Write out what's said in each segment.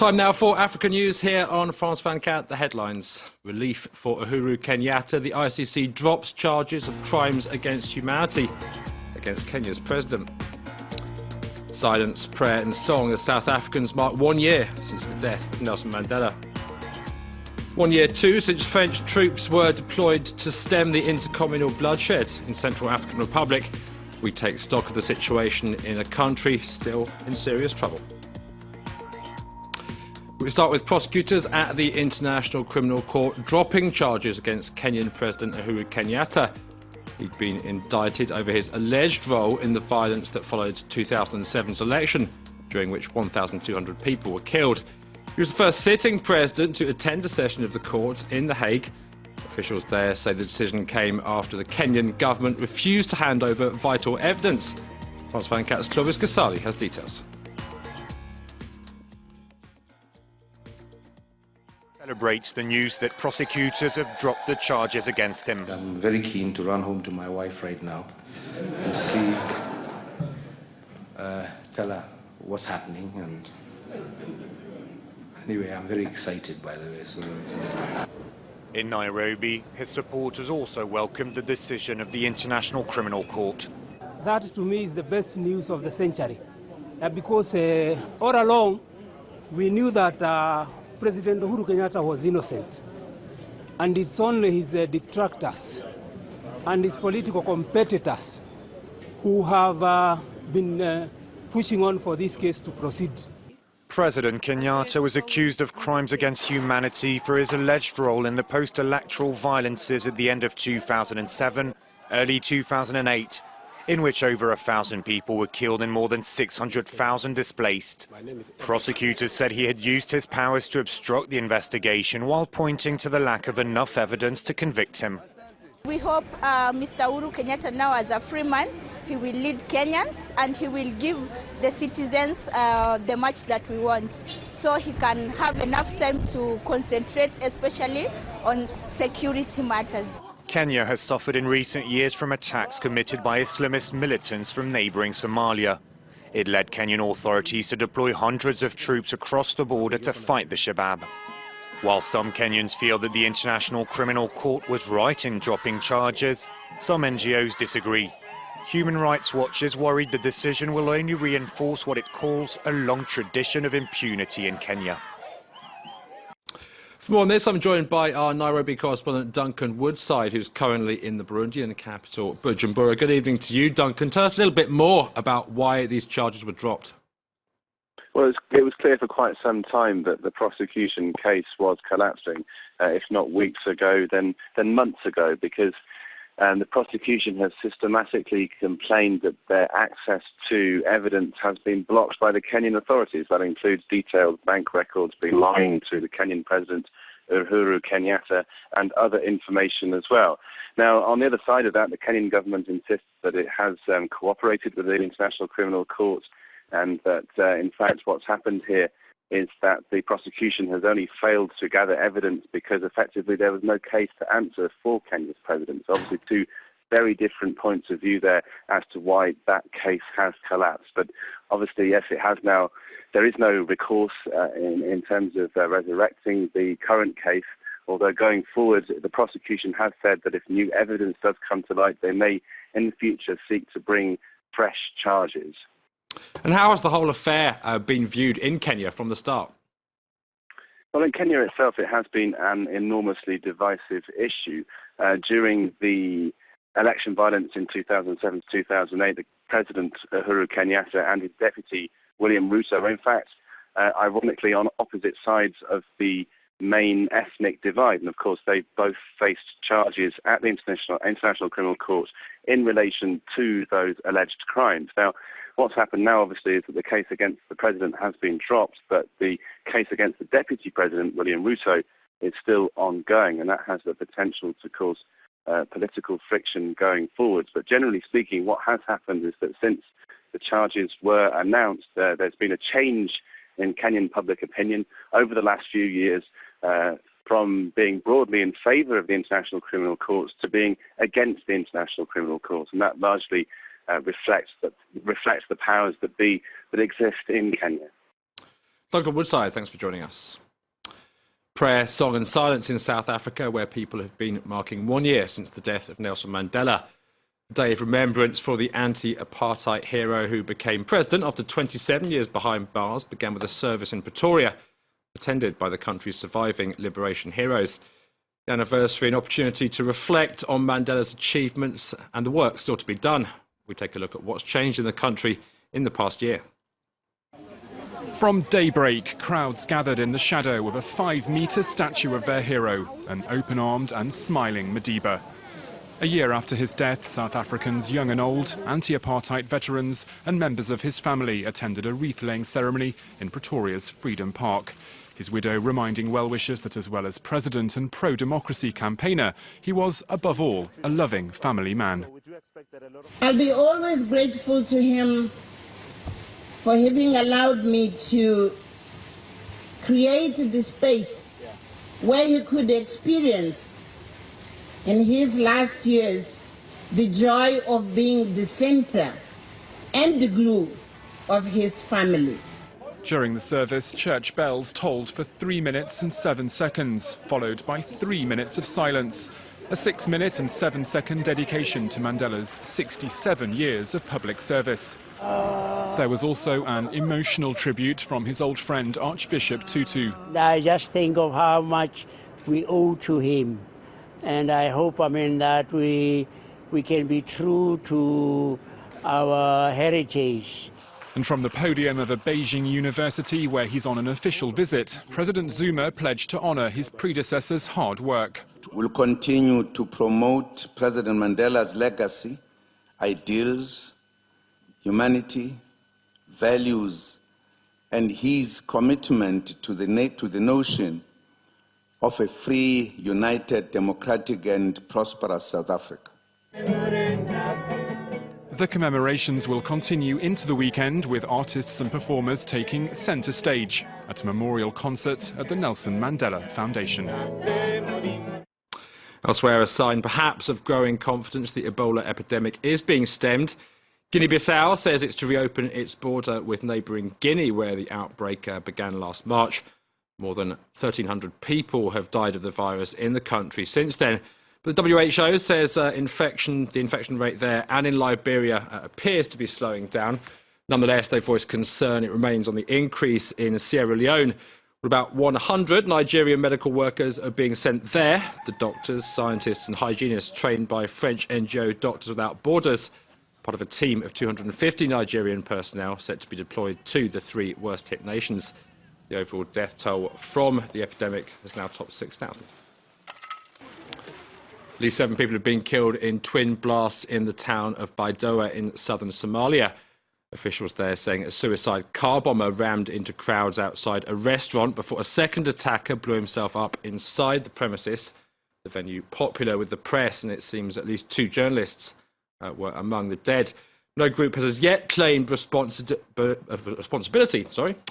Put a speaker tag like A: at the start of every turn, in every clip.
A: Time now for African news here on France 24. The headlines. Relief for Uhuru Kenyatta. The ICC drops charges of crimes against humanity against Kenya's president. Silence, prayer and song as South Africans mark 1 year since the death of Nelson Mandela. 1 year too since French troops were deployed to stem the intercommunal bloodshed in Central African Republic. We take stock of the situation in a country still in serious trouble. We start with prosecutors at the International Criminal Court dropping charges against Kenyan President Uhuru Kenyatta. He'd been indicted over his alleged role in the violence that followed 2007's election, during which 1,200 people were killed. He was the first sitting president to attend a session of the court in The Hague. Officials there say the decision came after the Kenyan government refused to hand over vital evidence. France 24's Clovis Casali has details.
B: Celebrates the news that prosecutors have dropped the charges against him.
C: I'm very keen to run home to my wife right now and see, tell her what's happening. And anyway, I'm very excited, by the way. So.
B: In Nairobi, his supporters also welcomed the decision of the International Criminal Court.
D: That to me is the best news of the century, because all along we knew that President Uhuru Kenyatta was innocent, and it's only his detractors and his political competitors who have been pushing on for this case to proceed.
B: President Kenyatta was accused of crimes against humanity for his alleged role in the post-electoral violences at the end of 2007, early 2008, in which over 1,000 people were killed and more than 600,000 displaced. Prosecutors said he had used his powers to obstruct the investigation while pointing to the lack of enough evidence to convict him.
E: We hope Mr. Uhuru Kenyatta now, as a free man, he will lead Kenyans and he will give the citizens the much that we want, so he can have enough time to concentrate especially on security matters.
B: Kenya has suffered in recent years from attacks committed by Islamist militants from neighbouring Somalia. It led Kenyan authorities to deploy hundreds of troops across the border to fight the Shabab. While some Kenyans feel that the International Criminal Court was right in dropping charges, some NGOs disagree. Human Rights Watch is worried the decision will only reinforce what it calls a long tradition of impunity in Kenya.
A: For more on this, I'm joined by our Nairobi correspondent Duncan Woodside, who's currently in the Burundian capital, Bujumbura. Good evening to you, Duncan. Tell us a little bit more about why these charges were dropped.
F: Well, it was clear for quite some time that the prosecution case was collapsing, if not weeks ago, then months ago, because the prosecution has systematically complained that their access to evidence has been blocked by the Kenyan authorities. That includes detailed bank records belonging to the Kenyan president, Uhuru Kenyatta, and other information as well. Now, on the other side of that, the Kenyan government insists that it has cooperated with the International Criminal Court, and that, in fact, what's happened here is that the prosecution has only failed to gather evidence because effectively there was no case to answer for Kenya's president. So obviously two very different points of view there as to why that case has collapsed. But obviously, yes, it has now. There is no recourse in terms of resurrecting the current case, although going forward the prosecution has said that if new evidence does come to light, they may in the future seek to bring fresh charges.
A: And how has the whole affair been viewed in Kenya from the start?
F: Well, in Kenya itself, it has been an enormously divisive issue. During the election violence in 2007-2008, the President Uhuru Kenyatta and his deputy William Ruto were in fact, ironically, on opposite sides of the main ethnic divide. And of course, they both faced charges at the International Criminal Court in relation to those alleged crimes. Now, what's happened now, obviously, is that the case against the president has been dropped, but the case against the deputy president, William Ruto, is still ongoing, and that has the potential to cause political friction going forwards. But generally speaking, what has happened is that since the charges were announced, there's been a change in Kenyan public opinion over the last few years, from being broadly in favour of the International Criminal Court to being against the International Criminal Court, and that largely reflects the powers that be that exist in Kenya.
A: Duncan Woodside, thanks for joining us. Prayer, song and silence in South Africa, where people have been marking 1 year since the death of Nelson Mandela. A day of remembrance for the anti-apartheid hero who became president after 27 years behind bars began with a service in Pretoria, attended by the country's surviving liberation heroes. The anniversary, an opportunity to reflect on Mandela's achievements and the work still to be done. We take a look at what's changed in the country in the past year.
G: From daybreak, crowds gathered in the shadow of a 5-metre statue of their hero, an open-armed and smiling Madiba. A year after his death, South Africans young and old, anti-apartheid veterans and members of his family attended a wreath-laying ceremony in Pretoria's Freedom Park. His widow reminding well-wishers that as well as president and pro-democracy campaigner, he was, above all, a loving family man.
H: I'll be always grateful to him for having allowed me to create the space where he could experience in his last years the joy of being the center and the glue of his family.
G: During the service, church bells tolled for 3 minutes and 7 seconds, followed by 3 minutes of silence. A 6-minute and 7-second dedication to Mandela's 67 years of public service. There was also an emotional tribute from his old friend Archbishop Tutu.
I: I just think of how much we owe to him, and I hope, that we can be true to our heritage.
G: And from the podium of a Beijing university where he's on an official visit, President Zuma pledged to honour his predecessor's hard work.
J: We'll continue to promote President Mandela's legacy, ideals, humanity, values, and his commitment to the notion of a free, united, democratic and prosperous South Africa.
G: The commemorations will continue into the weekend with artists and performers taking centre stage at a memorial concert at the Nelson Mandela Foundation.
A: Elsewhere, a sign perhaps of growing confidence the Ebola epidemic is being stemmed. Guinea-Bissau says it's to reopen its border with neighbouring Guinea, where the outbreak began last March. More than 1,300 people have died of the virus in the country since then. But the WHO says the infection rate there and in Liberia appears to be slowing down. Nonetheless, they voiced concern it remains on the increase in Sierra Leone. About 100 Nigerian medical workers are being sent there. The doctors, scientists and hygienists trained by French NGO Doctors Without Borders, part of a team of 250 Nigerian personnel set to be deployed to the 3 worst-hit nations. The overall death toll from the epidemic has now topped 6,000. At least 7 people have been killed in twin blasts in the town of BAIDOA in southern Somalia. Officials there saying a suicide car bomber rammed into crowds outside a restaurant before a second attacker blew himself up inside the premises. The venue popular with the press, and it seems at least 2 journalists were among the dead. No group has as yet claimed responsibility.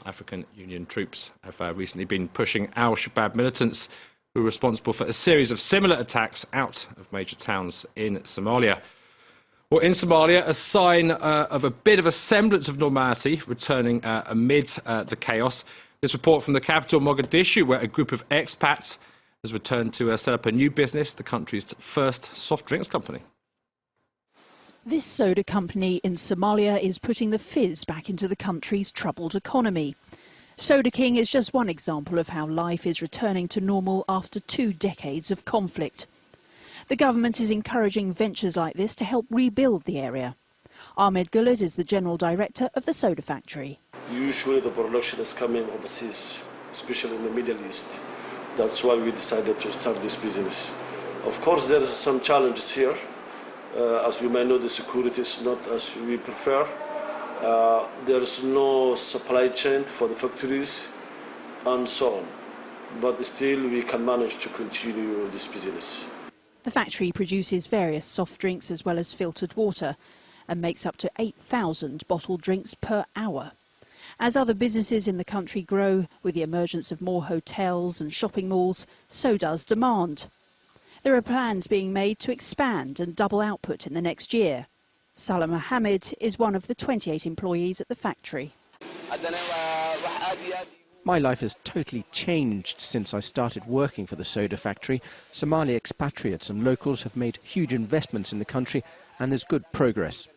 A: African Union troops have recently been pushing al-Shabaab militants who are responsible for a series of similar attacks out of major towns in Somalia. Well, in Somalia, a sign of a bit of a semblance of normality returning amid the chaos. This report from the capital, Mogadishu, where a group of expats has returned to set up a new business, the country's first soft drinks company.
K: This soda company in Somalia is putting the fizz back into the country's troubled economy. Soda King is just one example of how life is returning to normal after 2 decades of conflict. The government is encouraging ventures like this to help rebuild the area. AHMED GULED is the general director of the soda factory.
L: Usually the production is coming overseas, especially in the Middle East. That's why we decided to start this business. Of course, there is some challenges here. As you may know, the security is not as we prefer. There is no supply chain for the factories and so on. But still, we can manage to continue this business.
K: The factory produces various soft drinks as well as filtered water and makes up to 8,000 bottled drinks per hour. As other businesses in the country grow with the emergence of more hotels and shopping malls, so does demand. There are plans being made to expand and double output in the next year. SALAH MOHAMED is one of the 28 employees at the factory.
M: My life has totally changed since I started working for the soda factory. Somali expatriates and locals have made huge investments in the country, and there's good progress.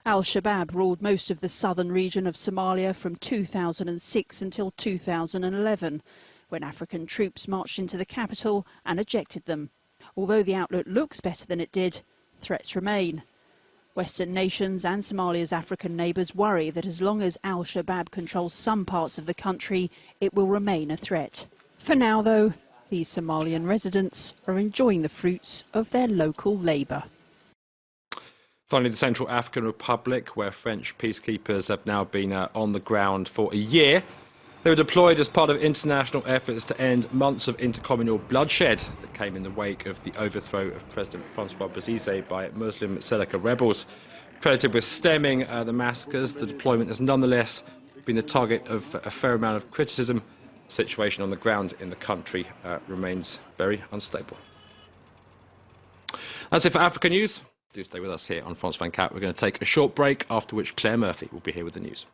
K: Al-Shabaab ruled most of the southern region of Somalia from 2006 until 2011, when African troops marched into the capital and ejected them. Although the outlook looks better than it did, threats remain. Western nations and Somalia's African neighbours worry that as long as Al-Shabaab controls some parts of the country, it will remain a threat. For now, though, these Somalian residents are enjoying the fruits of their local labour.
A: Finally, the Central African Republic, where French peacekeepers have now been on the ground for a year. They were deployed as part of international efforts to end months of intercommunal bloodshed that came in the wake of the overthrow of President Francois Bozize by Muslim Seleka rebels. Credited with stemming the massacres, the deployment has nonetheless been the target of a fair amount of criticism. The situation on the ground in the country remains very unstable. That's it for Africa News. Do stay with us here on France 24. We're going to take a short break, after which Claire Murphy will be here with the news.